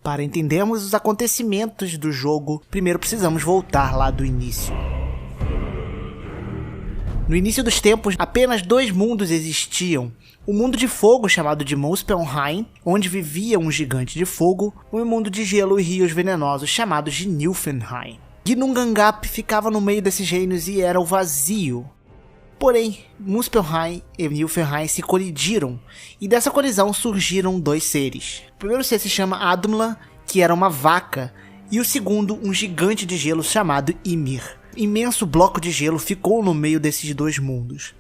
Para entendermos os acontecimentos do jogo, primeiro precisamos voltar lá do início. No início dos tempos, apenas 2 mundos existiam. O mundo de fogo, chamado de Muspelheim, onde vivia um gigante de fogo, e o mundo de gelo e rios venenosos, chamados de Niflheim. Ginnungagap ficava no meio desses reinos e era o vazio. Porém, Muspelheim e Niflheim se colidiram, e dessa colisão surgiram 2 seres. O primeiro ser se chama Admla, que era uma vaca, e o segundo, um gigante de gelo chamado Ymir. Imenso bloco de gelo ficou no meio desses 2 mundos.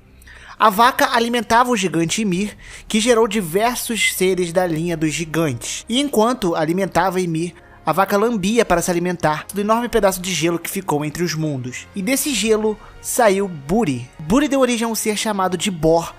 A vaca alimentava o gigante Ymir, que gerou diversos seres da linha dos gigantes. E enquanto alimentava Ymir, a vaca lambia para se alimentar do enorme pedaço de gelo que ficou entre os mundos. E desse gelo saiu Buri. Buri deu origem a um ser chamado de Bor.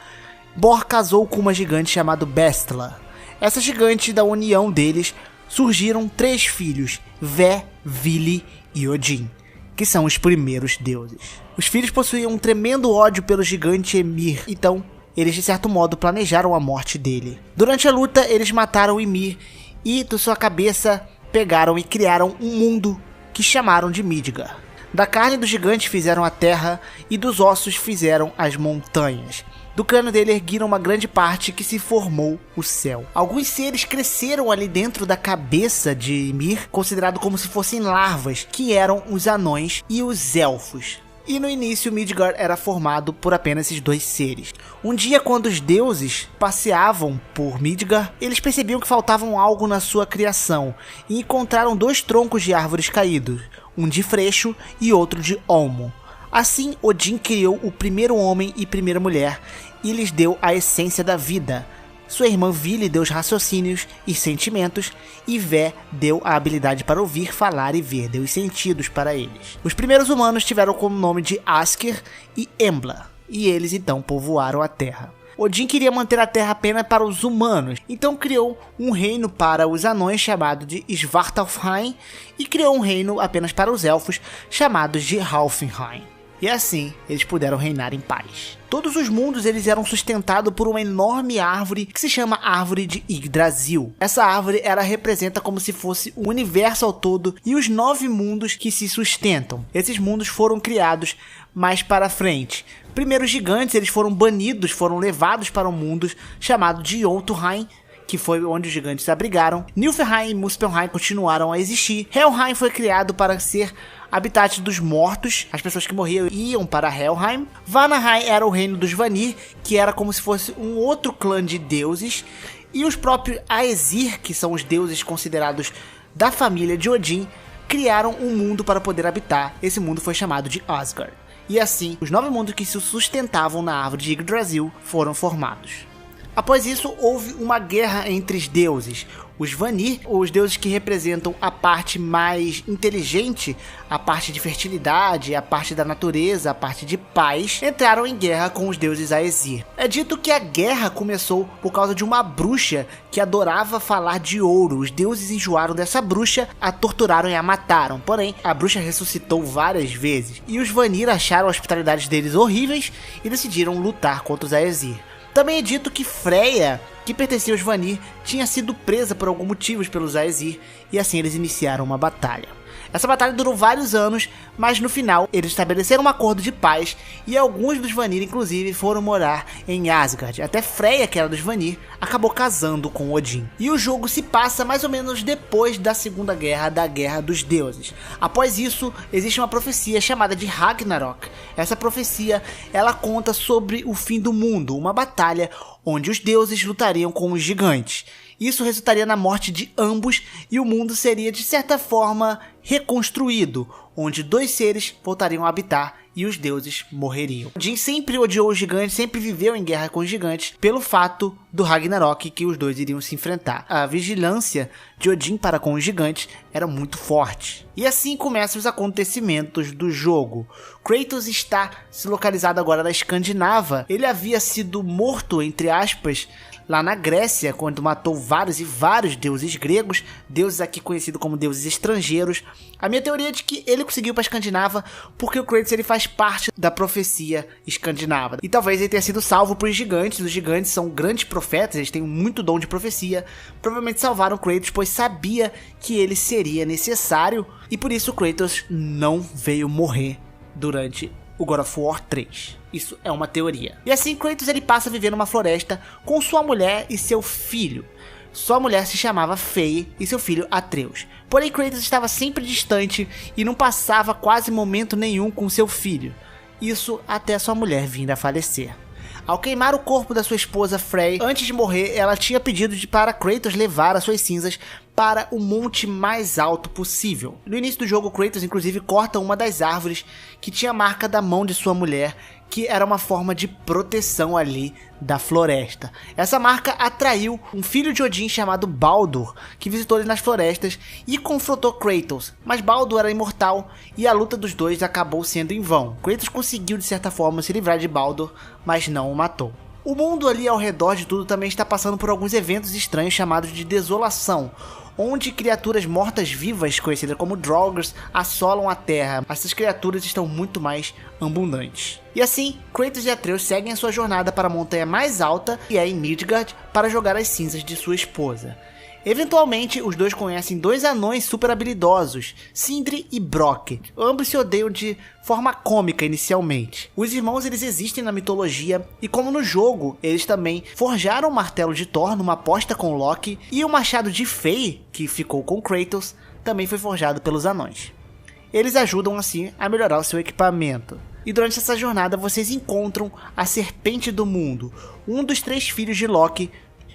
Bor casou com uma gigante chamada Bestla. Essa gigante, da união deles, surgiram 3 filhos, Vé, Vili e Odin, que são os primeiros deuses. Os filhos possuíam um tremendo ódio pelo gigante Ymir, então eles de certo modo planejaram a morte dele. Durante a luta, eles mataram Ymir e de sua cabeça pegaram e criaram um mundo que chamaram de Midgard. Da carne do gigante fizeram a terra e dos ossos fizeram as montanhas. Do crânio dele erguiram uma grande parte que se formou o céu. Alguns seres cresceram ali dentro da cabeça de Ymir, considerado como se fossem larvas, que eram os anões e os elfos. E no início Midgard era formado por apenas esses 2 seres. Um dia, quando os deuses passeavam por Midgard, eles percebiam que faltavam algo na sua criação e encontraram 2 troncos de árvores caídos, um de Freixo e outro de Olmo. Assim, Odin criou o primeiro homem e primeira mulher e lhes deu a essência da vida. Sua irmã Vili deu os raciocínios e sentimentos, e Vé deu a habilidade para ouvir, falar e ver, deu os sentidos para eles. Os primeiros humanos tiveram como nome de Askr e Embla, e eles então povoaram a Terra. Odin queria manter a Terra apenas para os humanos, então criou um reino para os anões chamado de Svartalfheim, e criou um reino apenas para os elfos chamado de Halfheim. E assim, eles puderam reinar em paz. Todos os mundos eles eram sustentados por uma enorme árvore que se chama Árvore de Yggdrasil. Essa árvore representa como se fosse o universo ao todo e os 9 mundos que se sustentam. Esses mundos foram criados mais para frente. Primeiro, os gigantes eles foram banidos, foram levados para um mundo chamado de Jotunheim, que foi onde os gigantes abrigaram. Niflheim e Muspelheim continuaram a existir. Helheim foi criado para ser habitat dos mortos, as pessoas que morriam iam para Helheim. Vanaheim era o reino dos Vanir, que era como se fosse um outro clã de deuses. E os próprios Aesir, que são os deuses considerados da família de Odin, criaram um mundo para poder habitar. Esse mundo foi chamado de Asgard. E assim, os 9 mundos que se sustentavam na árvore de Yggdrasil foram formados. Após isso, houve uma guerra entre os deuses. Os Vanir, os deuses que representam a parte mais inteligente, a parte de fertilidade, a parte da natureza, a parte de paz, entraram em guerra com os deuses Aesir. É dito que a guerra começou por causa de uma bruxa que adorava falar de ouro. Os deuses enjoaram dessa bruxa, a torturaram e a mataram. Porém, a bruxa ressuscitou várias vezes. E os Vanir acharam a hospitalidade deles horríveis e decidiram lutar contra os Aesir. Também é dito que Freya, que pertencia aos Vanir, tinha sido presa por alguns motivos pelos Aesir, e assim eles iniciaram uma batalha. Essa batalha durou vários anos, mas no final eles estabeleceram um acordo de paz e alguns dos Vanir inclusive foram morar em Asgard. Até Freya, que era dos Vanir, acabou casando com Odin. E o jogo se passa mais ou menos depois da Segunda Guerra, da Guerra dos Deuses. Após isso, existe uma profecia chamada de Ragnarok. Essa profecia, ela conta sobre o fim do mundo, uma batalha onde os deuses lutariam com os gigantes. Isso resultaria na morte de ambos e o mundo seria de certa forma reconstruído, onde 2 seres voltariam a habitar e os deuses morreriam. Odin sempre odiou os gigantes, sempre viveu em guerra com os gigantes, pelo fato do Ragnarok, que os dois iriam se enfrentar. A vigilância de Odin para com os gigantes era muito forte. E assim começam os acontecimentos do jogo. Kratos está se localizado agora na Escandinava. Ele havia sido morto, entre aspas, lá na Grécia, quando matou vários e vários deuses gregos, deuses aqui conhecidos como deuses estrangeiros. A minha teoria é de que ele conseguiu para a Escandinava porque o Kratos ele faz parte da profecia escandinava. E talvez ele tenha sido salvo por gigantes. Os gigantes são grandes profetas, eles têm muito dom de profecia. Provavelmente salvaram Kratos, pois sabia que ele seria necessário. E por isso Kratos não veio morrer durante o God of War 3. Isso é uma teoria. E assim Kratos ele passa a viver numa floresta com sua mulher e seu filho. Sua mulher se chamava Faye e seu filho Atreus. Porém Kratos estava sempre distante e não passava quase momento nenhum com seu filho. Isso até sua mulher vir a falecer. Ao queimar o corpo da sua esposa Frey, antes de morrer, ela tinha pedido para Kratos levar as suas cinzas para o monte mais alto possível. No início do jogo, Kratos inclusive corta uma das árvores que tinha a marca da mão de sua mulher, que era uma forma de proteção ali da floresta. Essa marca atraiu um filho de Odin chamado Baldur, que visitou ele nas florestas e confrontou Kratos, mas Baldur era imortal e a luta dos dois acabou sendo em vão. Kratos conseguiu de certa forma se livrar de Baldur, mas não o matou. O mundo ali ao redor de tudo também está passando por alguns eventos estranhos chamados de desolação, onde criaturas mortas-vivas, conhecidas como Draugrs, assolam a terra. Essas criaturas estão muito mais abundantes. E assim, Kratos e Atreus seguem a sua jornada para a montanha mais alta, e é em Midgard, para jogar as cinzas de sua esposa. Eventualmente, os dois conhecem dois anões super habilidosos, Sindri e Brock. Ambos se odeiam de forma cômica inicialmente. Os irmãos eles existem na mitologia e como no jogo, eles também forjaram o martelo de Thor numa aposta com Loki e o machado de Frey, que ficou com Kratos, também foi forjado pelos anões. Eles ajudam assim a melhorar o seu equipamento. E durante essa jornada vocês encontram a Serpente do Mundo, um dos 3 filhos de Loki,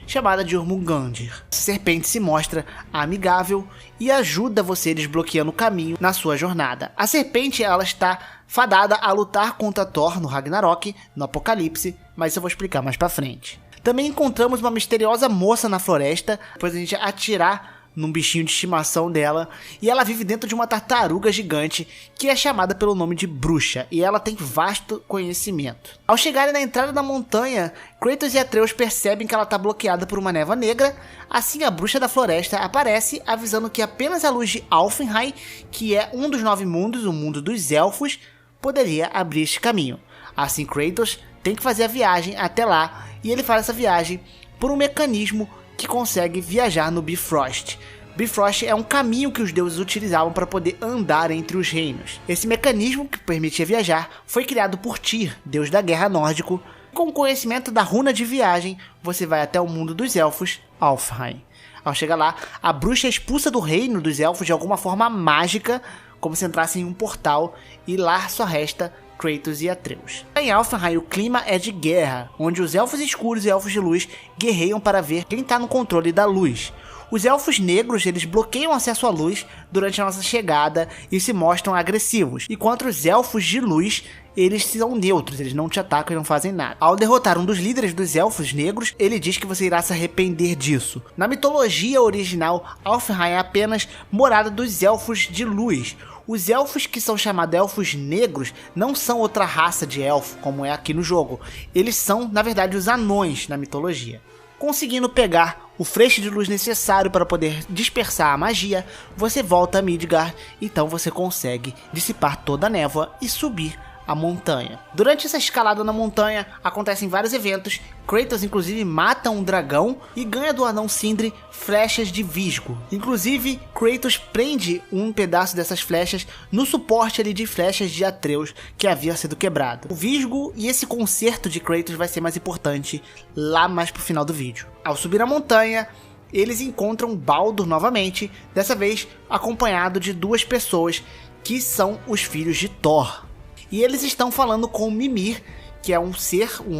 chamada de Jormungandr. A serpente se mostra amigável e ajuda você desbloqueando o caminho na sua jornada. A serpente ela está fadada a lutar contra Thor no Ragnarok, no Apocalipse, mas isso eu vou explicar mais pra frente. Também encontramos uma misteriosa moça na floresta, depois a gente atirar num bichinho de estimação dela, e ela vive dentro de uma tartaruga gigante que é chamada pelo nome de Bruxa, e ela tem vasto conhecimento. Ao chegarem na entrada da montanha, Kratos e Atreus percebem que ela está bloqueada por uma névoa negra. Assim a Bruxa da Floresta aparece, avisando que apenas a luz de Alfheim, que é um dos 9 mundos, o mundo dos elfos, poderia abrir este caminho. Assim Kratos tem que fazer a viagem até lá, e ele faz essa viagem por um mecanismo que consegue viajar no Bifrost. Bifrost é um caminho que os deuses utilizavam para poder andar entre os reinos. Esse mecanismo que permitia viajar foi criado por Tyr, deus da guerra nórdico. Com o conhecimento da runa de viagem, você vai até o mundo dos elfos, Alfheim. Ao chegar lá, a bruxa é expulsa do reino dos elfos de alguma forma mágica, como se entrasse em um portal, e lá só resta Kratos e Atreus. Em Alfheim, o clima é de guerra, onde os elfos escuros e elfos de luz guerreiam para ver quem está no controle da luz. Os elfos negros eles bloqueiam acesso à luz durante a nossa chegada e se mostram agressivos, enquanto os elfos de luz eles são neutros, eles não te atacam e não fazem nada. Ao derrotar um dos líderes dos elfos negros, ele diz que você irá se arrepender disso. Na mitologia original, Alfheim é apenas morada dos elfos de luz. Os elfos que são chamados elfos negros não são outra raça de elfo, como é aqui no jogo. Eles são, na verdade, os anões na mitologia. Conseguindo pegar o feixe de luz necessário para poder dispersar a magia, você volta a Midgard, então você consegue dissipar toda a névoa e subir a montanha. Durante essa escalada na montanha, acontecem vários eventos. Kratos inclusive mata um dragão e ganha do anão Sindri flechas de visgo. Inclusive, Kratos prende um pedaço dessas flechas no suporte ali de flechas de Atreus que havia sido quebrado. O visgo e esse conserto de Kratos vai ser mais importante lá mais pro final do vídeo. Ao subir a montanha, eles encontram Baldur novamente, dessa vez acompanhado de 2 pessoas que são os filhos de Thor. E eles estão falando com Mimir, que é um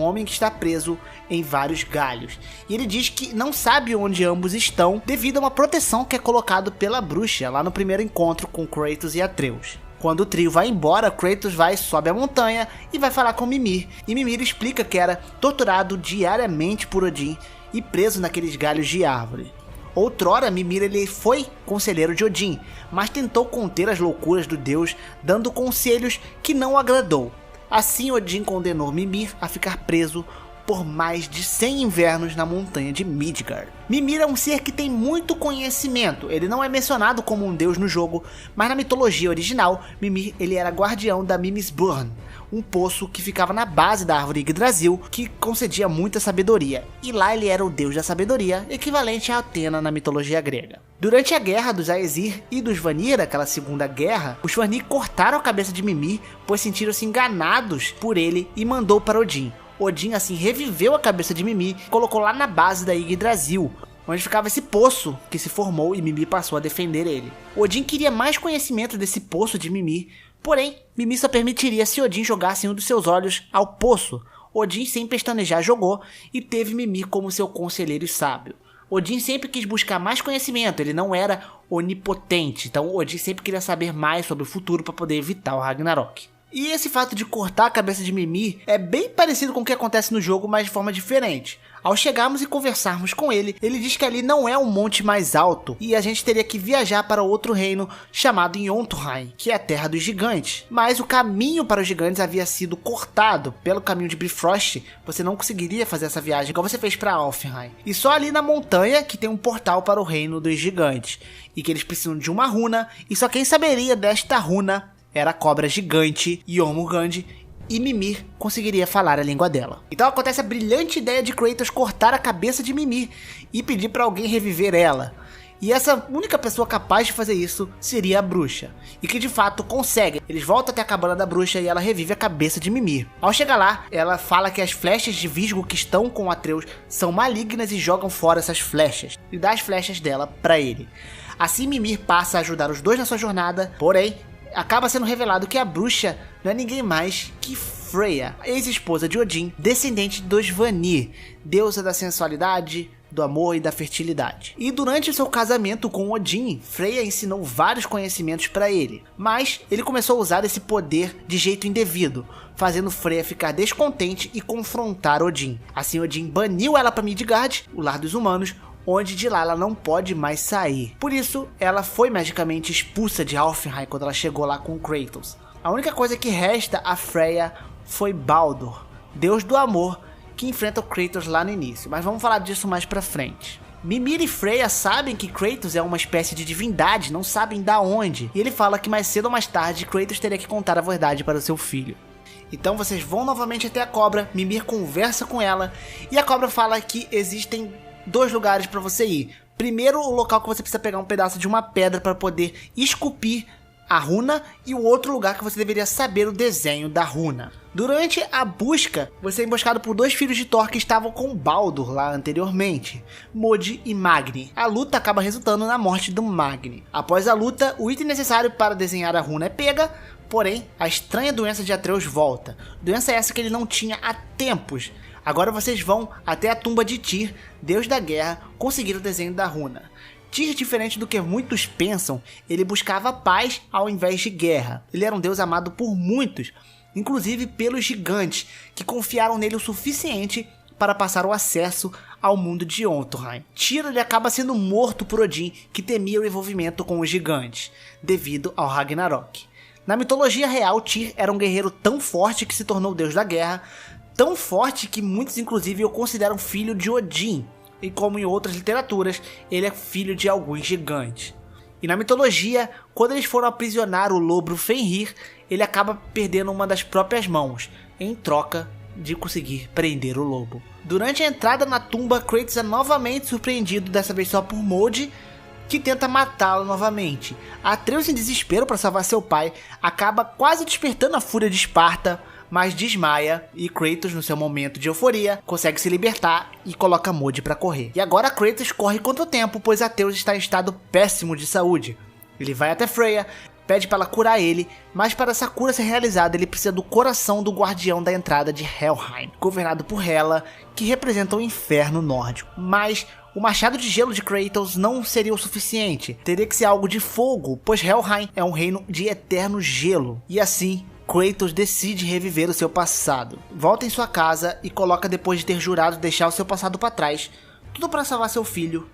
homem que está preso em vários galhos. E ele diz que não sabe onde ambos estão devido a uma proteção que é colocado pela bruxa lá no primeiro encontro com Kratos e Atreus. Quando o trio vai embora, Kratos sobe a montanha e vai falar com Mimir. E Mimir explica que era torturado diariamente por Odin e preso naqueles galhos de árvore. Outrora, Mimir ele foi conselheiro de Odin, mas tentou conter as loucuras do deus, dando conselhos que não agradou. Assim, Odin condenou Mimir a ficar preso por mais de 100 invernos na montanha de Midgard. Mimir é um ser que tem muito conhecimento. Ele não é mencionado como um deus no jogo, mas na mitologia original, Mimir ele era guardião da Mimsburn, um poço que ficava na base da árvore Yggdrasil, que concedia muita sabedoria. E lá ele era o deus da sabedoria, equivalente a Atena na mitologia grega. Durante a guerra dos Aesir e dos Vanir, aquela segunda guerra, os Vanir cortaram a cabeça de Mimir, pois sentiram-se enganados por ele e mandou para Odin. Odin assim reviveu a cabeça de Mimir e colocou lá na base da Yggdrasil, onde ficava esse poço que se formou e Mimir passou a defender ele. Odin queria mais conhecimento desse poço de Mimir, porém, Mimir só permitiria se Odin jogasse um dos seus olhos ao poço. Odin, sem pestanejar, jogou e teve Mimir como seu conselheiro e sábio. Odin sempre quis buscar mais conhecimento, ele não era onipotente, então Odin sempre queria saber mais sobre o futuro para poder evitar o Ragnarok. E esse fato de cortar a cabeça de Mimir é bem parecido com o que acontece no jogo, mas de forma diferente. Ao chegarmos e conversarmos com ele, ele diz que ali não é um monte mais alto e a gente teria que viajar para outro reino chamado Jotunheim, que é a terra dos gigantes. Mas o caminho para os gigantes havia sido cortado pelo caminho de Bifrost, você não conseguiria fazer essa viagem igual você fez para Alfheim. E só ali na montanha que tem um portal para o reino dos gigantes, e que eles precisam de uma runa, e só quem saberia desta runa era a cobra gigante Jormungand, e Mimir conseguiria falar a língua dela. Então acontece a brilhante ideia de Kratos cortar a cabeça de Mimir e pedir para alguém reviver ela. E essa única pessoa capaz de fazer isso seria a bruxa, e que de fato consegue. Eles voltam até a cabana da bruxa e ela revive a cabeça de Mimir. Ao chegar lá, ela fala que as flechas de Visgo que estão com Atreus são malignas e jogam fora essas flechas, e dá as flechas dela para ele. Assim Mimir passa a ajudar os dois na sua jornada, porém acaba sendo revelado que a bruxa não é ninguém mais que Freya, ex-esposa de Odin, descendente dos Vanir, deusa da sensualidade, do amor e da fertilidade. E durante seu casamento com Odin, Freya ensinou vários conhecimentos para ele, mas ele começou a usar esse poder de jeito indevido, fazendo Freya ficar descontente e confrontar Odin. Assim Odin baniu ela para Midgard, o lar dos humanos, onde de lá ela não pode mais sair. Por isso, ela foi magicamente expulsa de Alfheim quando ela chegou lá com Kratos. A única coisa que resta a Freya foi Baldur, deus do amor, que enfrenta o Kratos lá no início, mas vamos falar disso mais pra frente. Mimir e Freya sabem que Kratos é uma espécie de divindade, não sabem da onde, e ele fala que mais cedo ou mais tarde Kratos teria que contar a verdade para o seu filho. Então vocês vão novamente até a cobra, Mimir conversa com ela, e a cobra fala que existem dois lugares para você ir. Primeiro, o local que você precisa pegar um pedaço de uma pedra para poder esculpir a runa, e o outro lugar que você deveria saber o desenho da runa. Durante a busca, você é emboscado por dois filhos de Thor que estavam com Baldur lá anteriormente, Modi e Magni. A luta acaba resultando na morte do Magni. Após a luta, o item necessário para desenhar a runa é pega, porém, a estranha doença de Atreus volta. Doença essa que ele não tinha há tempos. Agora vocês vão até a tumba de Tyr, deus da guerra, conseguir o desenho da runa. Tyr, diferente do que muitos pensam, ele buscava paz ao invés de guerra. Ele era um deus amado por muitos, inclusive pelos gigantes, que confiaram nele o suficiente para passar o acesso ao mundo de Jotunheim. Tyr ele acaba sendo morto por Odin, que temia o envolvimento com os gigantes, devido ao Ragnarok. Na mitologia real, Tyr era um guerreiro tão forte que se tornou o deus da guerra, tão forte que muitos inclusive o consideram filho de Odin, e como em outras literaturas, ele é filho de alguns gigantes. E na mitologia, quando eles foram aprisionar o lobo Fenrir, ele acaba perdendo uma das próprias mãos, em troca de conseguir prender o lobo. Durante a entrada na tumba, Kratos é novamente surpreendido, dessa vez só por Modi, que tenta matá-lo novamente. Atreus, em desespero para salvar seu pai, acaba quase despertando a fúria de Esparta, mas desmaia, e Kratos, no seu momento de euforia, consegue se libertar e coloca Modi para correr. E agora Kratos corre contra o tempo, pois Atreus está em estado péssimo de saúde. Ele vai até Freya, pede para ela curar ele, mas para essa cura ser realizada ele precisa do coração do guardião da entrada de Helheim, governado por Hela, que representa o inferno nórdico. Mas o machado de gelo de Kratos não seria o suficiente, teria que ser algo de fogo, pois Helheim é um reino de eterno gelo. E assim, Kratos decide reviver o seu passado. Volta em sua casa e coloca, depois de ter jurado deixar o seu passado para trás, tudo para salvar seu filho,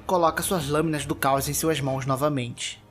coloca suas lâminas do caos em suas mãos novamente.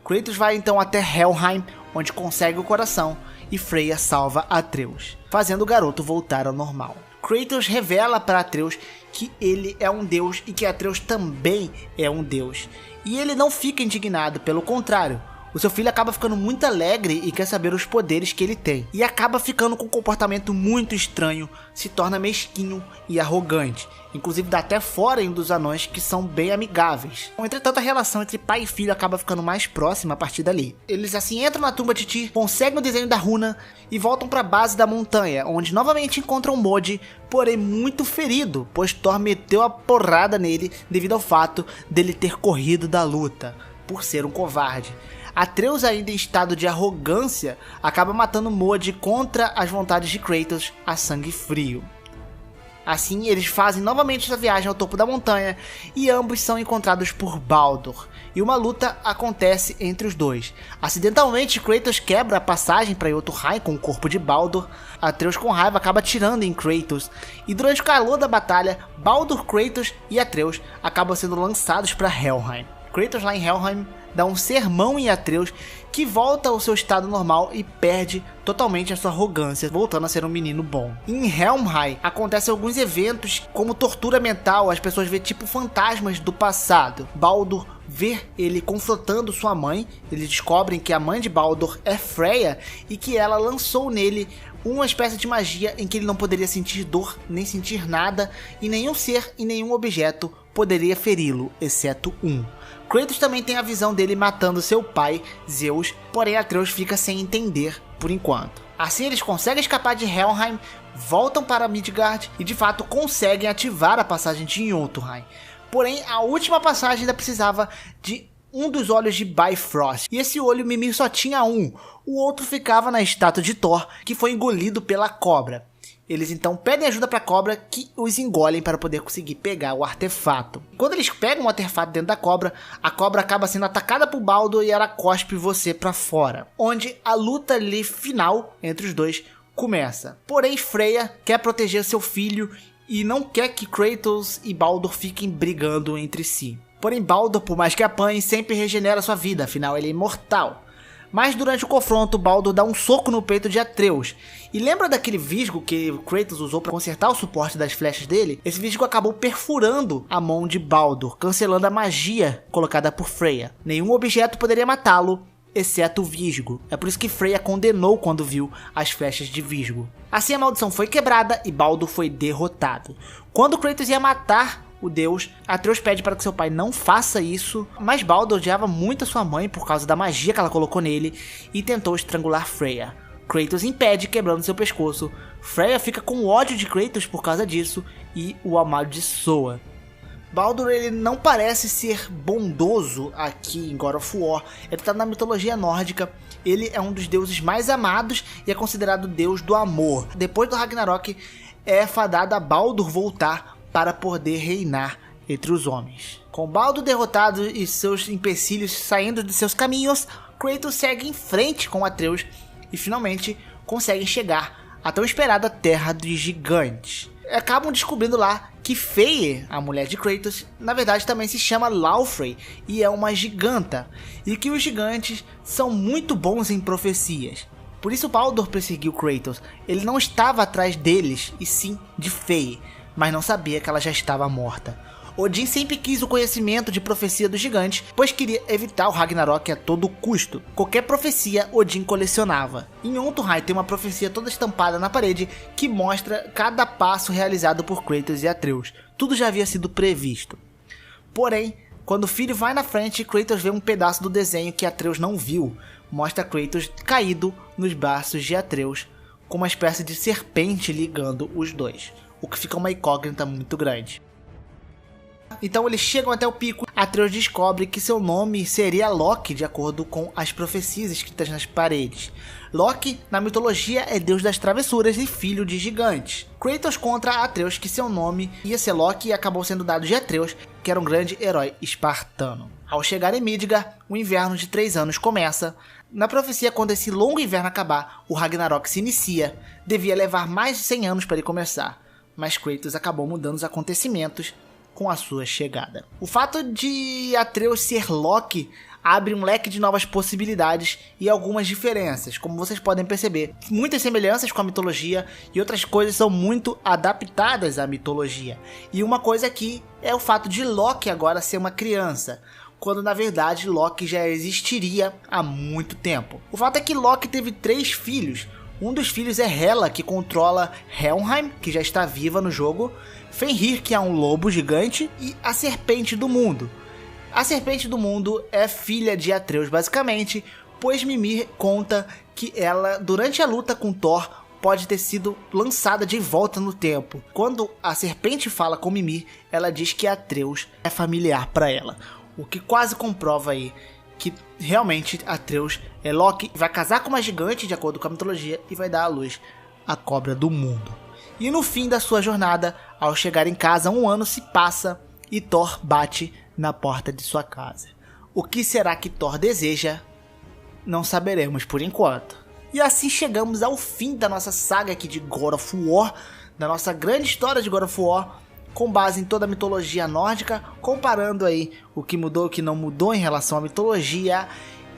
Kratos vai então até Helheim, onde consegue o coração e Freya salva Atreus, fazendo o garoto voltar ao normal. Kratos revela para Atreus que ele é um deus e que Atreus também é um deus. E ele não fica indignado, pelo contrário. O seu filho acaba ficando muito alegre e quer saber os poderes que ele tem. E acaba ficando com um comportamento muito estranho, se torna mesquinho e arrogante. Inclusive dá até fora em um dos anões, que são bem amigáveis. Entretanto, a relação entre pai e filho acaba ficando mais próxima a partir dali. Eles assim entram na tumba de Tyr, conseguem o desenho da runa e voltam para a base da montanha, onde novamente encontram Modi, porém muito ferido, pois Thor meteu a porrada nele devido ao fato dele ter corrido da luta, por ser um covarde. Atreus, ainda em estado de arrogância, acaba matando Modi contra as vontades de Kratos a sangue frio. Assim, eles fazem novamente essa viagem ao topo da montanha e ambos são encontrados por Baldur. E uma luta acontece entre os dois. Acidentalmente, Kratos quebra a passagem para Jotunheim com o corpo de Baldur. Atreus, com raiva, acaba atirando em Kratos. E durante o calor da batalha, Baldur, Kratos e Atreus acabam sendo lançados para Helheim. Kratos, lá em Helheim, dá um sermão em Atreus, que volta ao seu estado normal e perde totalmente a sua arrogância, voltando a ser um menino bom. Em Helheim acontecem alguns eventos como tortura mental, as pessoas veem tipo fantasmas do passado. Baldur vê ele confrontando sua mãe, eles descobrem que a mãe de Baldur é Freya e que ela lançou nele uma espécie de magia em que ele não poderia sentir dor, nem sentir nada, e nenhum ser e nenhum objeto poderia feri-lo, exceto um. Kratos também tem a visão dele matando seu pai, Zeus, porém Atreus fica sem entender por enquanto. Assim eles conseguem escapar de Helheim, voltam para Midgard e de fato conseguem ativar a passagem de Jotunheim. Porém, a última passagem ainda precisava de um dos olhos de Bifrost, e esse olho Mimir só tinha um, o outro ficava na estátua de Thor, que foi engolido pela cobra. Eles então pedem ajuda para a cobra, que os engolem para poder conseguir pegar o artefato. Quando eles pegam o artefato dentro da cobra, a cobra acaba sendo atacada por Baldur e ela cospe você para fora, onde a luta ali final entre os dois começa. Porém, Freya quer proteger seu filho e não quer que Kratos e Baldur fiquem brigando entre si. Porém, Baldur, por mais que apanhe, sempre regenera sua vida, afinal ele é imortal. Mas durante o confronto, Baldur dá um soco no peito de Atreus. E lembra daquele visgo que Kratos usou para consertar o suporte das flechas dele? Esse visgo acabou perfurando a mão de Baldur, cancelando a magia colocada por Freya. Nenhum objeto poderia matá-lo, exceto o visgo. É por isso que Freya condenou quando viu as flechas de visgo. Assim a maldição foi quebrada e Baldur foi derrotado. Quando Kratos ia matar o deus, Atreus pede para que seu pai não faça isso, mas Baldur odiava muito a sua mãe por causa da magia que ela colocou nele e tentou estrangular Freya. Kratos impede, quebrando seu pescoço. Freya fica com ódio de Kratos por causa disso e o amaldiçoa. Baldur, ele não parece ser bondoso aqui em God of War. Ele está na mitologia nórdica. Ele é um dos deuses mais amados e é considerado o deus do amor. Depois do Ragnarok, é fadado a Baldur voltar para poder reinar entre os homens. Com Baldur derrotado e seus empecilhos saindo de seus caminhos, Kratos segue em frente com Atreus e finalmente conseguem chegar à tão esperada Terra dos Gigantes. Acabam descobrindo lá que Freyr, a mulher de Kratos, na verdade também se chama Laufey e é uma giganta, e que os gigantes são muito bons em profecias. Por isso Baldur perseguiu Kratos. Ele não estava atrás deles, e sim de Freyr, mas não sabia que ela já estava morta. Odin sempre quis o conhecimento de profecia dos gigantes, pois queria evitar o Ragnarok a todo custo. Qualquer profecia Odin colecionava. Em Jotunheim tem uma profecia toda estampada na parede que mostra cada passo realizado por Kratos e Atreus. Tudo já havia sido previsto. Porém, quando o filho vai na frente, Kratos vê um pedaço do desenho que Atreus não viu. Mostra Kratos caído nos braços de Atreus, com uma espécie de serpente ligando os dois, o que fica uma incógnita muito grande. Então eles chegam até o pico. Atreus descobre que seu nome seria Loki, de acordo com as profecias escritas nas paredes. Loki, na mitologia, é deus das travessuras e filho de gigantes. Kratos contra Atreus que seu nome ia ser Loki e acabou sendo dado de Atreus, que era um grande herói espartano. Ao chegar em Midgard, o inverno de 3 anos começa. Na profecia, quando esse longo inverno acabar, o Ragnarok se inicia. Devia levar mais de 100 anos para ele começar, mas Kratos acabou mudando os acontecimentos com a sua chegada. O fato de Atreus ser Loki abre um leque de novas possibilidades e algumas diferenças, como vocês podem perceber. Muitas semelhanças com a mitologia e outras coisas são muito adaptadas à mitologia. E uma coisa aqui é o fato de Loki agora ser uma criança, quando na verdade Loki já existiria há muito tempo. O fato é que Loki teve 3 filhos. Um dos filhos é Hela, que controla Helheim, que já está viva no jogo, Fenrir, que é um lobo gigante, e a Serpente do Mundo. A Serpente do Mundo é filha de Atreus basicamente, pois Mimir conta que ela, durante a luta com Thor, pode ter sido lançada de volta no tempo. Quando a Serpente fala com Mimir, ela diz que Atreus é familiar para ela, o que quase comprova aí que realmente Atreus é Loki, vai casar com uma gigante de acordo com a mitologia e vai dar à luz a Cobra do Mundo. E no fim da sua jornada, ao chegar em casa, um ano se passa e Thor bate na porta de sua casa. O que será que Thor deseja? Não saberemos por enquanto. E assim chegamos ao fim da nossa saga aqui de God of War, da nossa grande história de God of War, com base em toda a mitologia nórdica, comparando aí o que mudou e o que não mudou em relação à mitologia.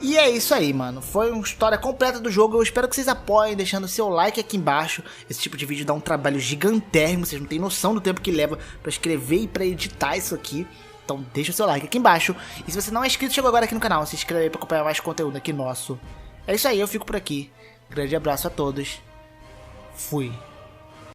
E é isso aí, mano. Foi uma história completa do jogo. Eu espero que vocês apoiem, deixando seu like aqui embaixo. Esse tipo de vídeo dá um trabalho gigantérrimo. Vocês não têm noção do tempo que leva pra escrever e pra editar isso aqui. Então deixa o seu like aqui embaixo. E se você não é inscrito, chegou agora aqui no canal, se inscreve aí pra acompanhar mais conteúdo aqui nosso. É isso aí, eu fico por aqui. Grande abraço a todos. Fui.